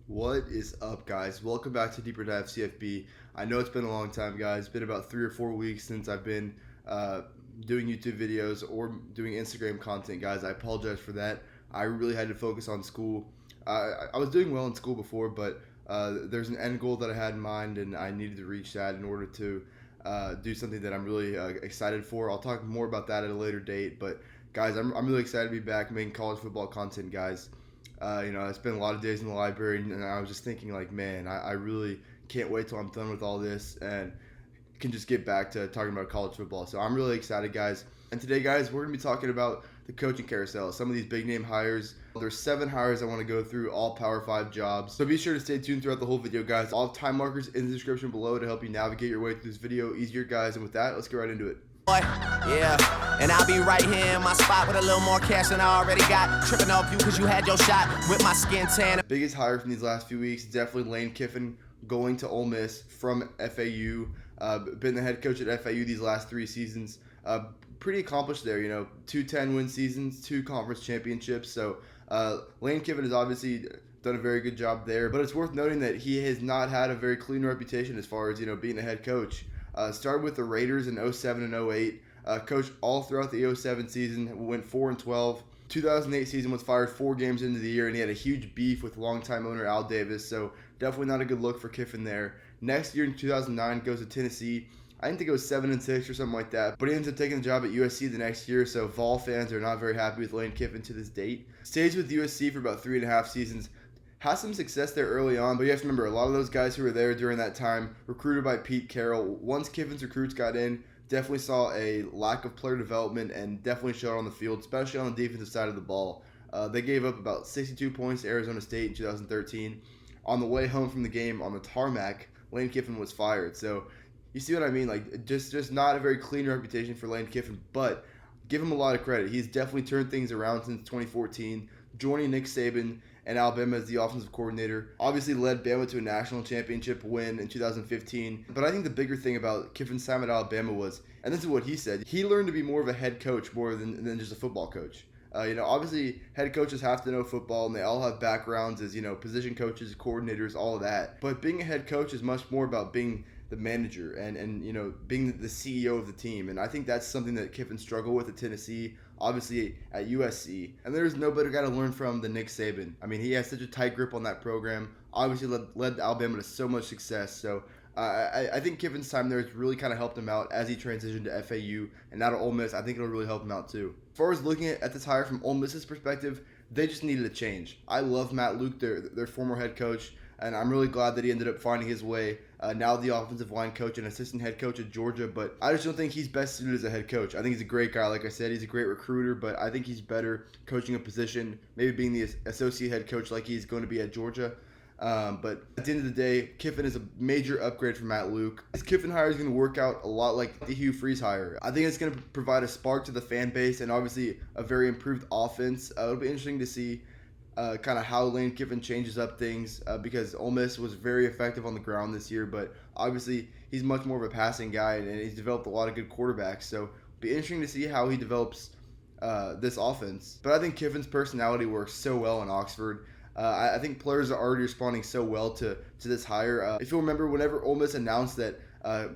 What is up, guys? Welcome back to Deeper Dive CFB. I know it's been a long time, guys. It's been about 3 or 4 weeks since I've been doing YouTube videos or doing Instagram content, guys. I apologize for that. I really had to focus on school. I was doing well in school before, but there's an end goal that I had in mind, and I needed to reach that in order to do something that I'm really excited for. I'll talk more about that at a later date, but guys, I'm really excited to be back making college football content, guys. I spent a lot of days in the library, and I was just thinking, like, man, I really can't wait till I'm done with all this and can just get back to talking about college football. So I'm really excited, guys. And today, guys, we're going to be talking about the coaching carousel, some of these big-name hires. There's 7 hires I want to go through, all Power 5 jobs. So be sure to stay tuned throughout the whole video, guys. I'll have time markers in the description below to help you navigate your way through this video easier, guys. And with that, let's get right into it. Yeah, and I'll be right here in my spot with a little more cash than I already got. Tripping off you because you had your shot with my skin tan. Biggest hire from these last few weeks, definitely Lane Kiffin going to Ole Miss from FAU. Been the head coach at FAU these last 3 seasons. Pretty accomplished there, 2 10-win seasons, 2 conference championships. So Lane Kiffin has obviously done a very good job there. But it's worth noting that he has not had a very clean reputation as far as, being a head coach. Started with the Raiders in 07 and 08. Coached all throughout the 07 season. Went 4-12. 2008 season was fired 4 games into the year, and he had a huge beef with longtime owner Al Davis. So definitely not a good look for Kiffin there. Next year in 2009 goes to Tennessee. I think it goes 7-6 or something like that. But he ends up taking the job at USC the next year. So Vol fans are not very happy with Lane Kiffin to this date. Stays with USC for about 3.5 seasons. Has some success there early on, but you have to remember, a lot of those guys who were there during that time, recruited by Pete Carroll. Once Kiffin's recruits got in, definitely saw a lack of player development and definitely showed on the field, especially on the defensive side of the ball. They gave up about 62 points to Arizona State in 2013. On the way home from the game on the tarmac, Lane Kiffin was fired. So you see what I mean? Like, just not a very clean reputation for Lane Kiffin, but give him a lot of credit. He's definitely turned things around since 2014, joining Nick Saban and Alabama as the offensive coordinator. Obviously led Bama to a national championship win in 2015. But I think the bigger thing about Kiffin's time at Alabama was, and this is what he said, he learned to be more of a head coach more than just a football coach. Obviously head coaches have to know football, and they all have backgrounds as, position coaches, coordinators, all of that. But being a head coach is much more about being the manager and being the CEO of the team. And I think that's something that Kiffin struggled with at Tennessee, obviously at USC. And there's no better guy to learn from than Nick Saban. I mean, he has such a tight grip on that program, obviously led Alabama to so much success. So I think Kiffin's time there has really kind of helped him out as he transitioned to FAU and now to Ole Miss. I think it'll really help him out too. As far as looking at this hire from Ole Miss's perspective, they just needed a change. I love Matt Luke, their former head coach, and I'm really glad that he ended up finding his way. Now the offensive line coach and assistant head coach at Georgia, but I just don't think he's best suited as a head coach. I think he's a great guy. Like I said, he's a great recruiter, but I think he's better coaching a position, maybe being the associate head coach like he's going to be at Georgia. But at the end of the day, Kiffin is a major upgrade for Matt Luke. This Kiffin hire is going to work out a lot like the Hugh Freeze hire. I think it's going to provide a spark to the fan base and obviously a very improved offense. It'll be interesting to see kind of how Lane Kiffin changes up things because Ole Miss was very effective on the ground this year, but obviously he's much more of a passing guy and he's developed a lot of good quarterbacks. So it'll be interesting to see how he develops this offense. But I think Kiffin's personality works so well in Oxford. I think players are already responding so well to this hire. If you'll remember, whenever Ole Miss announced that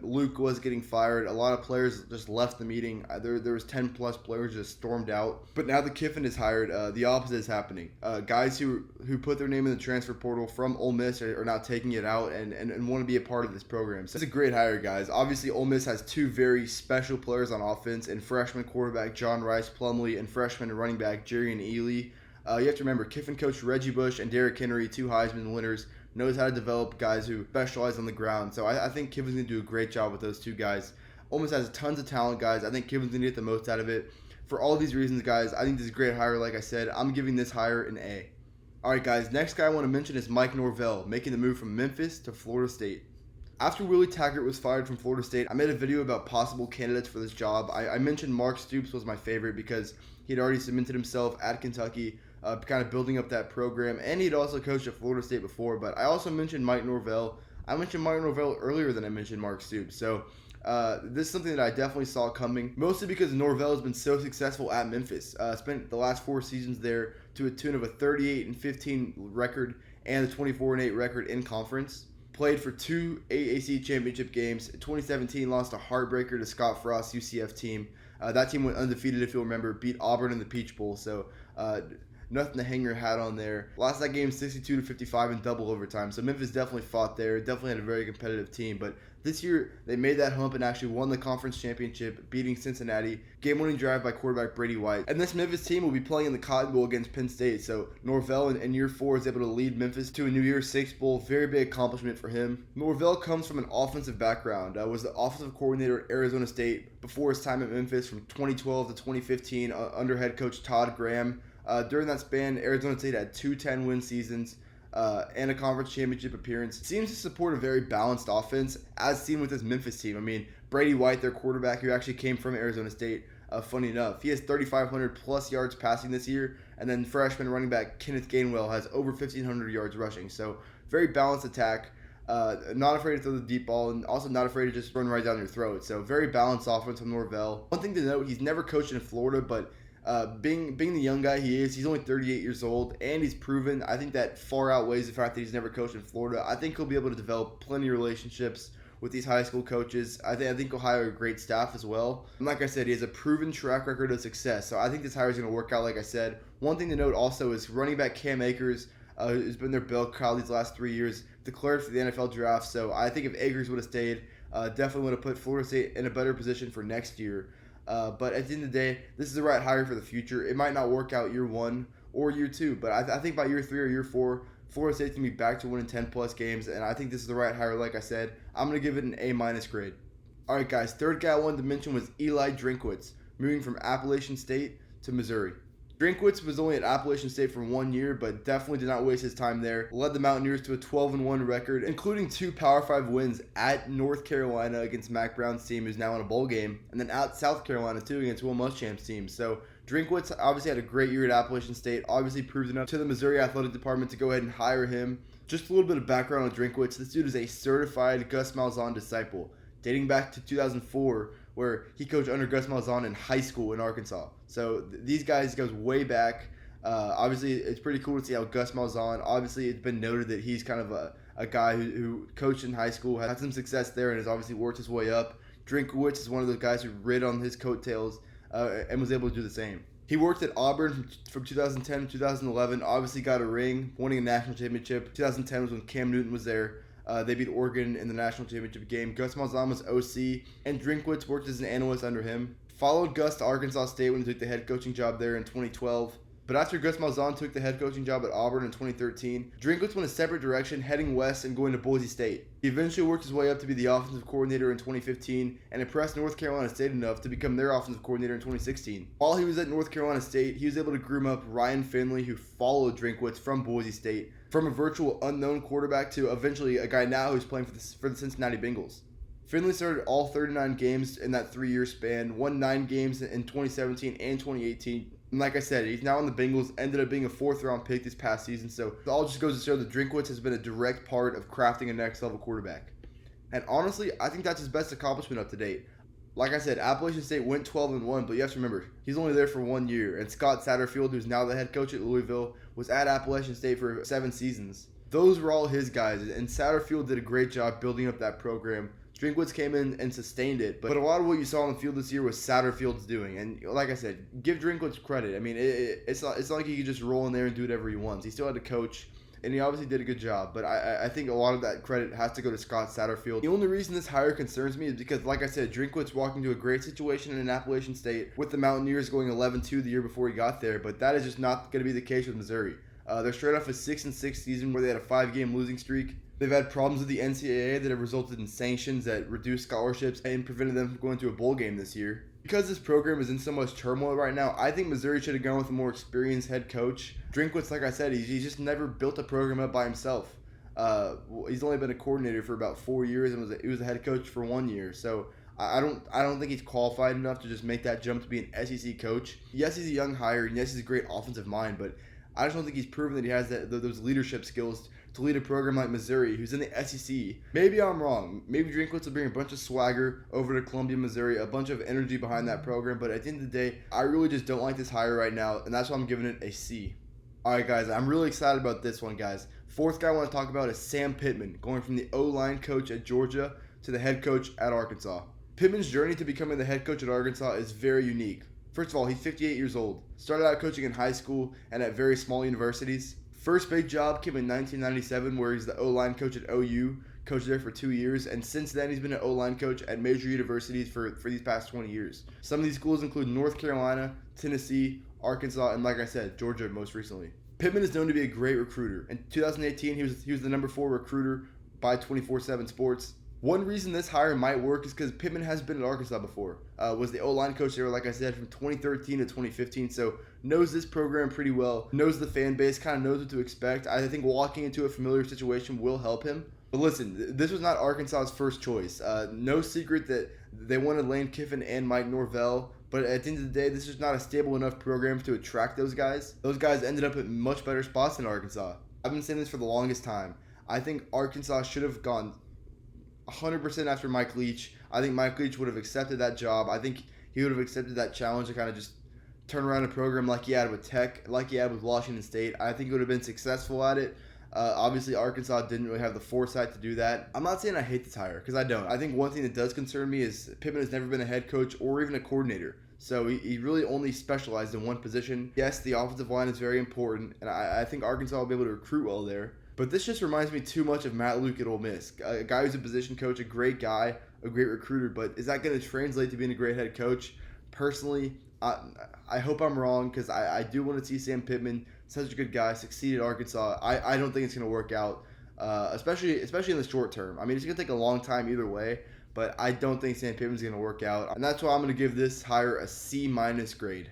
Luke was getting fired, a lot of players just left the meeting. There was 10 plus players just stormed out. But now that Kiffin is hired, the opposite is happening. Guys who put their name in the transfer portal from Ole Miss are now taking it out and want to be a part of this program. So it's a great hire, guys. Obviously, Ole Miss has 2 very special players on offense, and freshman quarterback John Rice Plumlee and freshman running back Jerry and Ely. You have to remember, Kiffin coached Reggie Bush and Derrick Henry, 2 Heisman winners, knows how to develop guys who specialize on the ground. So I think Kiffin's going to do a great job with those 2 guys. Ole Miss has tons of talent, guys. I think Kiffin's going to get the most out of it. For all these reasons, guys, I think this is a great hire. Like I said, I'm giving this hire an A. All right, guys, next guy I want to mention is Mike Norvell, making the move from Memphis to Florida State. After Willie Taggart was fired from Florida State, I made a video about possible candidates for this job. I mentioned Mark Stoops was my favorite because he'd already cemented himself at Kentucky, kind of building up that program, and he'd also coached at Florida State before. But I also mentioned Mike Norvell. I mentioned Mike Norvell earlier than I mentioned Mark Stoops. So this is something that I definitely saw coming, mostly because Norvell has been so successful at Memphis. Spent the last 4 seasons there to a tune of a 38-15 record and the 24-8 record in conference. Played for 2 AAC championship games. 2017 lost a heartbreaker to Scott Frost's UCF team. That team went undefeated, if you'll remember, beat Auburn in the Peach Bowl. So nothing to hang your hat on there. Lost that game 62-55 in double overtime. So Memphis definitely fought there. Definitely had a very competitive team. But this year, they made that hump and actually won the conference championship, beating Cincinnati. Game-winning drive by quarterback Brady White. And this Memphis team will be playing in the Cotton Bowl against Penn State. So Norvell in year 4 is able to lead Memphis to a New Year's Six Bowl. Very big accomplishment for him. Norvell comes from an offensive background. Was the offensive coordinator at Arizona State before his time at Memphis from 2012 to 2015 under head coach Todd Graham. During that span, Arizona State had 2 10-win seasons and a conference championship appearance. Seems to support a very balanced offense, as seen with this Memphis team. I mean, Brady White, their quarterback, who actually came from Arizona State, funny enough, he has 3,500 plus yards passing this year, and then freshman running back Kenneth Gainwell has over 1,500 yards rushing. So very balanced attack. Not afraid to throw the deep ball, and also not afraid to just run right down your throat. So very balanced offense from Norvell. One thing to note, he's never coached in Florida, but being the young guy he is, he's only 38 years old, and he's proven. I think that far outweighs the fact that he's never coached in Florida. I think he'll be able to develop plenty of relationships with these high school coaches. I think he'll hire a great staff as well. And like I said, he has a proven track record of success. So I think this hire is going to work out, like I said. One thing to note also is running back Cam Akers, who's been their bell cow these last 3 years, declared for the NFL draft. So I think if Akers would have stayed, definitely would have put Florida State in a better position for next year. But at the end of the day, this is the right hire for the future. It might not work out year 1 or year 2, but I think by year 3 or year 4, Florida State's going to be back to winning 10-plus games, and I think this is the right hire, like I said. I'm going to give it an A- grade. All right, guys, third guy I wanted to mention was Eli Drinkwitz, moving from Appalachian State to Missouri. Drinkwitz was only at Appalachian State for 1 year, but definitely did not waste his time there. Led the Mountaineers to a 12-1 record, including 2 Power 5 wins at North Carolina against Mac Brown's team, who's now in a bowl game, and then at South Carolina, too, against Will Muschamp's team. So Drinkwitz obviously had a great year at Appalachian State, obviously proved enough to the Missouri Athletic Department to go ahead and hire him. Just a little bit of background on Drinkwitz. This dude is a certified Gus Malzahn disciple, dating back to 2004, where he coached under Gus Malzahn in high school in Arkansas. So these guys goes way back. Obviously, it's pretty cool to see how Gus Malzahn, obviously it's been noted that he's kind of a guy who coached in high school, had some success there, and has obviously worked his way up. Drinkwitz is one of those guys who rid on his coattails and was able to do the same. He worked at Auburn from 2010 to 2011, obviously got a ring, winning a national championship. 2010 was when Cam Newton was there. They beat Oregon in the national championship game. Gus Malzahn was OC, and Drinkwitz worked as an analyst under him. Followed Gus to Arkansas State when he took the head coaching job there in 2012. But after Gus Malzahn took the head coaching job at Auburn in 2013, Drinkwitz went a separate direction, heading west and going to Boise State. He eventually worked his way up to be the offensive coordinator in 2015 and impressed North Carolina State enough to become their offensive coordinator in 2016. While he was at North Carolina State, he was able to groom up Ryan Finley, who followed Drinkwitz from Boise State, from a virtual unknown quarterback to eventually a guy now who's playing for the Cincinnati Bengals. Finley started all 39 games in that 3-year span, won 9 games in 2017 and 2018. And like I said, he's now on the Bengals, ended up being a 4th-round pick this past season. So it all just goes to show that Drinkwitz has been a direct part of crafting a next-level quarterback. And honestly, I think that's his best accomplishment up to date. Like I said, Appalachian State went 12-1, but you have to remember, he's only there for 1 year. And Scott Satterfield, who's now the head coach at Louisville, was at Appalachian State for 7 seasons. Those were all his guys, and Satterfield did a great job building up that program. Drinkwitz came in and sustained it, but a lot of what you saw on the field this year was Satterfield's doing. And like I said, give Drinkwitz credit. I mean, it's not like he could just roll in there and do whatever he wants. He still had to coach, and he obviously did a good job. But I think a lot of that credit has to go to Scott Satterfield. The only reason this hire concerns me is because, like I said, Drinkwitz walked into a great situation in Appalachian State with the Mountaineers going 11-2 the year before he got there, but that is just not going to be the case with Missouri. They're straight off a 6-6 season where they had a 5-game losing streak. They've had problems with the NCAA that have resulted in sanctions that reduced scholarships and prevented them from going to a bowl game this year. Because this program is in so much turmoil right now, I think Missouri should have gone with a more experienced head coach. Drinkwitz, like I said, he's just never built a program up by himself. He's only been a coordinator for about 4 years and he was a head coach for 1 year. So I don't think he's qualified enough to just make that jump to be an SEC coach. Yes, he's a young hire, and yes, he's a great offensive mind, but I just don't think he's proven that he has those leadership skills to lead a program like Missouri, who's in the SEC. Maybe I'm wrong. Maybe Drinkwitz will bring a bunch of swagger over to Columbia, Missouri, a bunch of energy behind that program, but at the end of the day, I really just don't like this hire right now, and that's why I'm giving it a C. Alright guys, I'm really excited about this one, guys. Fourth guy I want to talk about is Sam Pittman, going from the O-line coach at Georgia to the head coach at Arkansas. Pittman's journey to becoming the head coach at Arkansas is very unique. First of all, he's 58 years old. Started out coaching in high school and at very small universities. First big job came in 1997, where he's the O-line coach at OU, coached there for 2 years, and since then he's been an O-line coach at major universities for these past 20 years. Some of these schools include North Carolina, Tennessee, Arkansas, and like I said, Georgia most recently. Pittman is known to be a great recruiter. In 2018, he was the number 4 recruiter by 24/7 Sports. One reason this hire might work is because Pittman has been at Arkansas before. Was the O-line coach there, like I said, from 2013 to 2015, so knows this program pretty well, knows the fan base, kind of knows what to expect. I think walking into a familiar situation will help him. But listen, this was not Arkansas's first choice. No secret that they wanted Lane Kiffin and Mike Norvell, but at the end of the day, this is not a stable enough program to attract those guys. Those guys ended up at much better spots than Arkansas. I've been saying this for the longest time. I think Arkansas should have gone 100% after Mike Leach. I think Mike Leach would have accepted that job. I think he would have accepted that challenge to kind of just turn around a program like he had with Tech, like he had with Washington State. I think he would have been successful at it. Obviously, Arkansas didn't really have the foresight to do that. I'm not saying I hate this hire, because I don't. I think one thing that does concern me is Pittman has never been a head coach or even a coordinator. So he really only specialized in one position. Yes, the offensive line is very important, and I think Arkansas will be able to recruit well there. But this just reminds me too much of Matt Luke at Ole Miss. A guy who's a position coach, a great guy, a great recruiter, but is that going to translate to being a great head coach? Personally, I hope I'm wrong, because I do want to see Sam Pittman, such a good guy, succeed at Arkansas. I don't think it's going to work out, especially in the short term. I mean, it's going to take a long time either way, but I don't think Sam Pittman's going to work out. And that's why I'm going to give this hire a C- grade.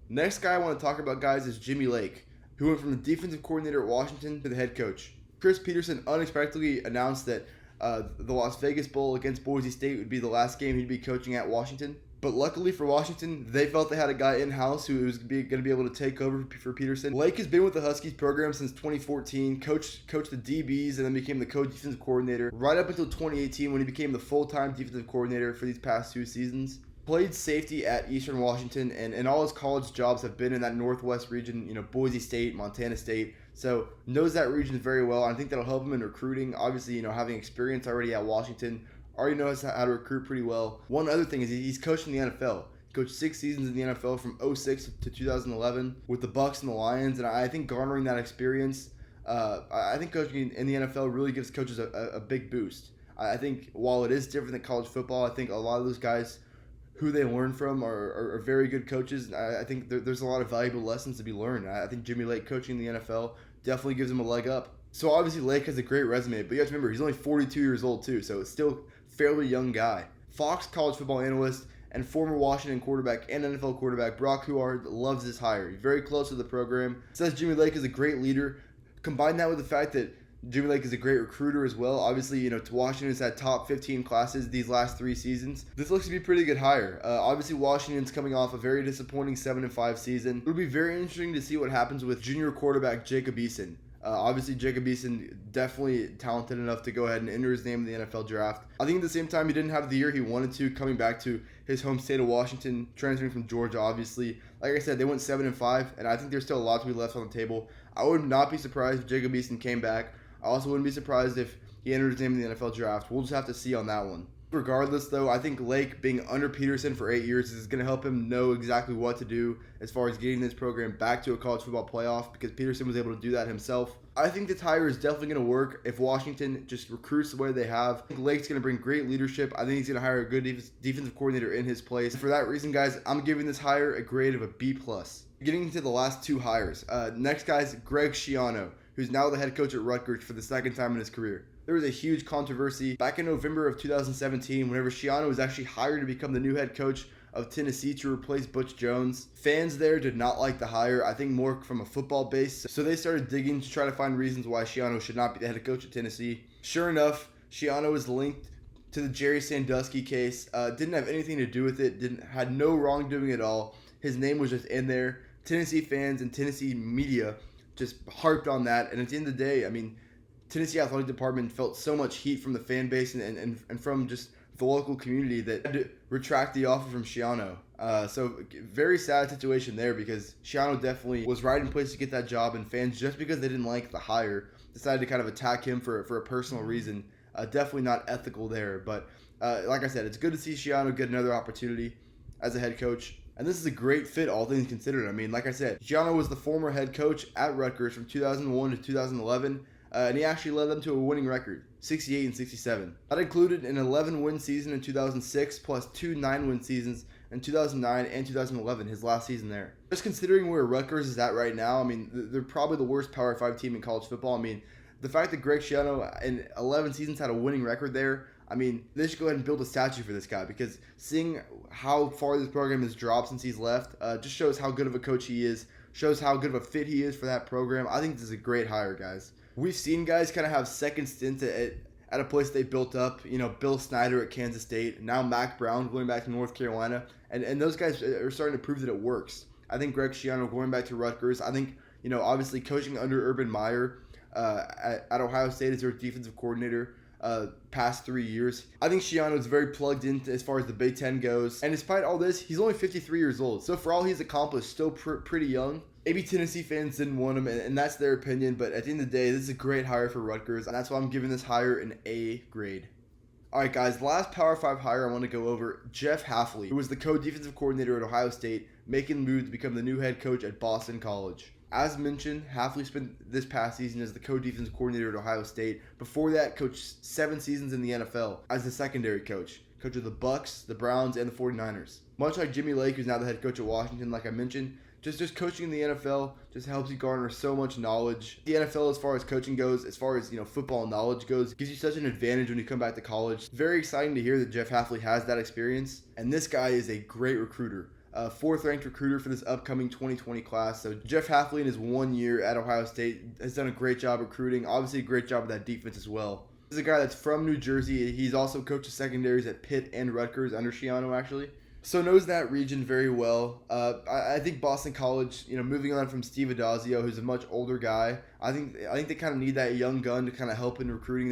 Next guy I want to talk about, guys, is Jimmy Lake, who went from the defensive coordinator at Washington to the head coach. Chris Peterson unexpectedly announced that the Las Vegas Bowl against Boise State would be the last game he'd be coaching at Washington. But luckily for Washington, they felt they had a guy in-house who was going to be able to take over for Peterson. Lake has been with the Huskies program since 2014, coached the DBs, and then became the co-defensive coordinator right up until 2018 when he became the full-time defensive coordinator for these past 2 seasons. Played safety at Eastern Washington, and all his college jobs have been in that Northwest region, Boise State, Montana State. So knows that region very well. I think that'll help him in recruiting. Obviously, having experience already at Washington, already knows how to recruit pretty well. One other thing is he's coached in the NFL. He coached 6 seasons in the NFL from 2006 to 2011 with the Bucs and the Lions, and I think garnering that experience, I think coaching in the NFL really gives coaches a big boost. I think while it is different than college football, I think a lot of those guys who they learn from are very good coaches. I think there's a lot of valuable lessons to be learned. I think Jimmy Lake coaching in the NFL definitely gives him a leg up. So obviously Lake has a great resume, but you have to remember he's only 42 years old too, so it's still a fairly young guy. Fox college football analyst and former Washington quarterback and NFL quarterback Brock Huard loves this hire. He's very close to the program. Says Jimmy Lake is a great leader. Combine that with the fact that Jimmy Lake is a great recruiter as well. Obviously, Washington's had top 15 classes these last 3 seasons. This looks to be a pretty good hire. Obviously, Washington's coming off a very disappointing 7-5 season. It'll be very interesting to see what happens with junior quarterback Jacob Eason. Obviously, Jacob Eason definitely talented enough to go ahead and enter his name in the NFL draft. I think at the same time, he didn't have the year he wanted to, coming back to his home state of Washington, transferring from Georgia, obviously. Like I said, they went 7-5, and I think there's still a lot to be left on the table. I would not be surprised if Jacob Eason came back. I also wouldn't be surprised if he entered his name in the NFL draft. We'll just have to see on that one. Regardless, though, I think Lake being under Peterson for 8 years is going to help him know exactly what to do as far as getting this program back to a college football playoff, because Peterson was able to do that himself. I think this hire is definitely going to work if Washington just recruits the way they have. I think Lake's going to bring great leadership. I think he's going to hire a good defensive coordinator in his place. For that reason, guys, I'm giving this hire a grade of a B+. Getting into the last 2 hires. Next guy's Greg Schiano, who's now the head coach at Rutgers for the 2nd time in his career. There was a huge controversy back in November of 2017 whenever Schiano was actually hired to become the new head coach of Tennessee to replace Butch Jones. Fans there did not like the hire, I think more from a football base, so they started digging to try to find reasons why Schiano should not be the head coach at Tennessee. Sure enough, Schiano was linked to the Jerry Sandusky case, didn't have anything to do with it, had no wrongdoing at all. His name was just in there. Tennessee fans and Tennessee media just harped on that, and at the end of the day, I mean, Tennessee Athletic Department felt so much heat from the fan base and from just the local community that had to retract the offer from Schiano. So very sad situation there, because Schiano definitely was right in place to get that job, and fans, just because they didn't like the hire, decided to kind of attack him for a personal reason. Definitely not ethical there. But like I said, it's good to see Schiano get another opportunity as a head coach. And this is a great fit, all things considered. I mean, like I said, Schiano was the former head coach at Rutgers from 2001 to 2011. And he actually led them to a winning record, 68-67. That included an 11-win season in 2006, plus 2 9-win seasons in 2009 and 2011, his last season there. Just considering where Rutgers is at right now, I mean, they're probably the worst Power 5 team in college football. I mean, the fact that Greg Schiano in 11 seasons had a winning record there, I mean, they should go ahead and build a statue for this guy, because seeing how far this program has dropped since he's left just shows how good of a coach he is, shows how good of a fit he is for that program. I think this is a great hire, guys. We've seen guys kind of have second stints at a place they built up. You know, Bill Snyder at Kansas State, now Mac Brown going back to North Carolina, and those guys are starting to prove that it works. I think Greg Schiano going back to Rutgers, I think, you know, obviously coaching under Urban Meyer at Ohio State as their defensive coordinator past 3 years. I think Schiano is very plugged in as far as the Big Ten goes. And despite all this, he's only 53 years old. So for all he's accomplished, still pretty young. Maybe Tennessee fans didn't want him, and that's their opinion. But at the end of the day, this is a great hire for Rutgers. And that's why I'm giving this hire an A grade. All right, guys, the last Power 5 hire I want to go over, Jeff Hafley, who was the co-defensive coordinator at Ohio State, making the move to become the new head coach at Boston College. As mentioned, Hafley spent this past season as the co-defensive coordinator at Ohio State. Before that, coached 7 seasons in the NFL as the secondary coach of the Bucs, the Browns, and the 49ers. Much like Jimmy Lake, who's now the head coach at Washington, like I mentioned, just coaching in the NFL just helps you garner so much knowledge. The NFL, as far as coaching goes, as far as, you know, football knowledge goes, gives you such an advantage when you come back to college. Very exciting to hear that Jeff Hafley has that experience, and this guy is a great recruiter. 4th ranked recruiter for this upcoming 2020 class. So Jeff Hafley in his 1 year at Ohio State has done a great job recruiting. Obviously a great job with that defense as well. This is a guy that's from New Jersey. He's also coached the secondaries at Pitt and Rutgers under Schiano, actually. So knows that region very well. I think Boston College, you know, moving on from Steve Adazio, who's a much older guy, I think they kind of need that young gun to kind of help in recruiting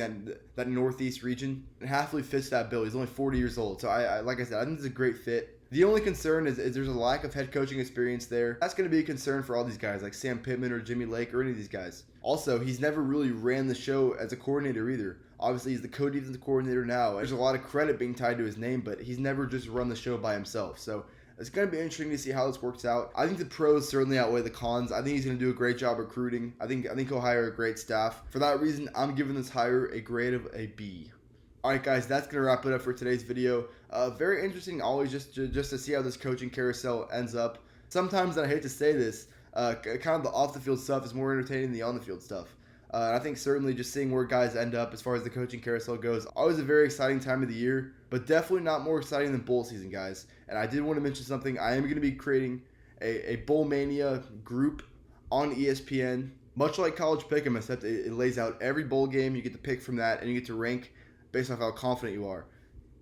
that Northeast region. And Hafley fits that bill. He's only 40 years old. So I like I said, I think it's a great fit. The only concern is there's a lack of head coaching experience there. That's going to be a concern for all these guys, like Sam Pittman or Jimmy Lake or any of these guys. Also, he's never really ran the show as a coordinator either. Obviously, he's the co-defensive coordinator now. There's a lot of credit being tied to his name, but he's never just run the show by himself. So it's going to be interesting to see how this works out. I think the pros certainly outweigh the cons. I think he's going to do a great job recruiting. I think he'll hire a great staff. For that reason, I'm giving this hire a grade of a B. Alright guys, that's going to wrap it up for today's video. Very interesting always just to see how this coaching carousel ends up. Sometimes, and I hate to say this, kind of the off-the-field stuff is more entertaining than the on-the-field stuff. And I think certainly just seeing where guys end up as far as the coaching carousel goes, always a very exciting time of the year, but definitely not more exciting than bowl season, guys. And I did want to mention something. I am going to be creating a Bowl Mania group on ESPN, much like College Pick'em, except it lays out every bowl game. You get to pick from that, and you get to rank based off how confident you are.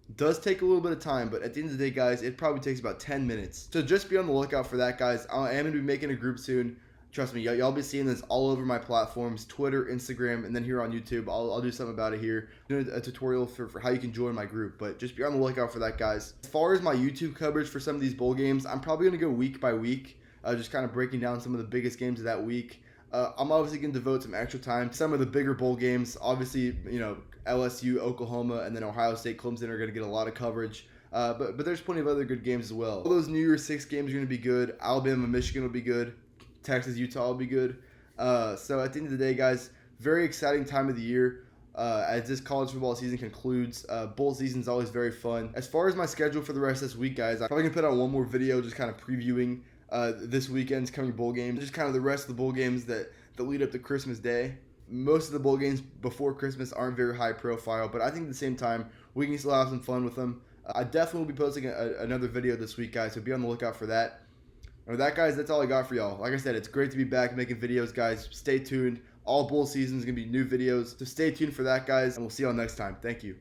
It does take a little bit of time, but at the end of the day, guys, it probably takes about 10 minutes. So just be on the lookout for that, guys. I am going to be making a group soon. Trust me, y'all be seeing this all over my platforms, Twitter, Instagram, and then here on YouTube. I'll do something about it here. Doing a tutorial for how you can join my group, but just be on the lookout for that, guys. As far as my YouTube coverage for some of these bowl games, I'm probably going to go week by week, just kind of breaking down some of the biggest games of that week. I'm obviously going to devote some extra time to some of the bigger bowl games. Obviously, you know, LSU, Oklahoma, and then Ohio State, Clemson are going to get a lot of coverage. But there's plenty of other good games as well. All those New Year's 6 games are going to be good. Alabama, Michigan will be good. Texas, Utah will be good. So at the end of the day, guys, very exciting time of the year as this college football season concludes. Bowl season is always very fun. As far as my schedule for the rest of this week, guys, I'm probably going to put out one more video just kind of previewing this weekend's coming bowl games. Just kind of the rest of the bowl games that lead up to Christmas Day. Most of the bowl games before Christmas aren't very high profile, but I think at the same time, we can still have some fun with them. I definitely will be posting another video this week, guys, so be on the lookout for that. And with that, guys, that's all I got for y'all. Like I said, it's great to be back making videos, guys. Stay tuned. All bowl season is going to be new videos, so stay tuned for that, guys, and we'll see y'all next time. Thank you.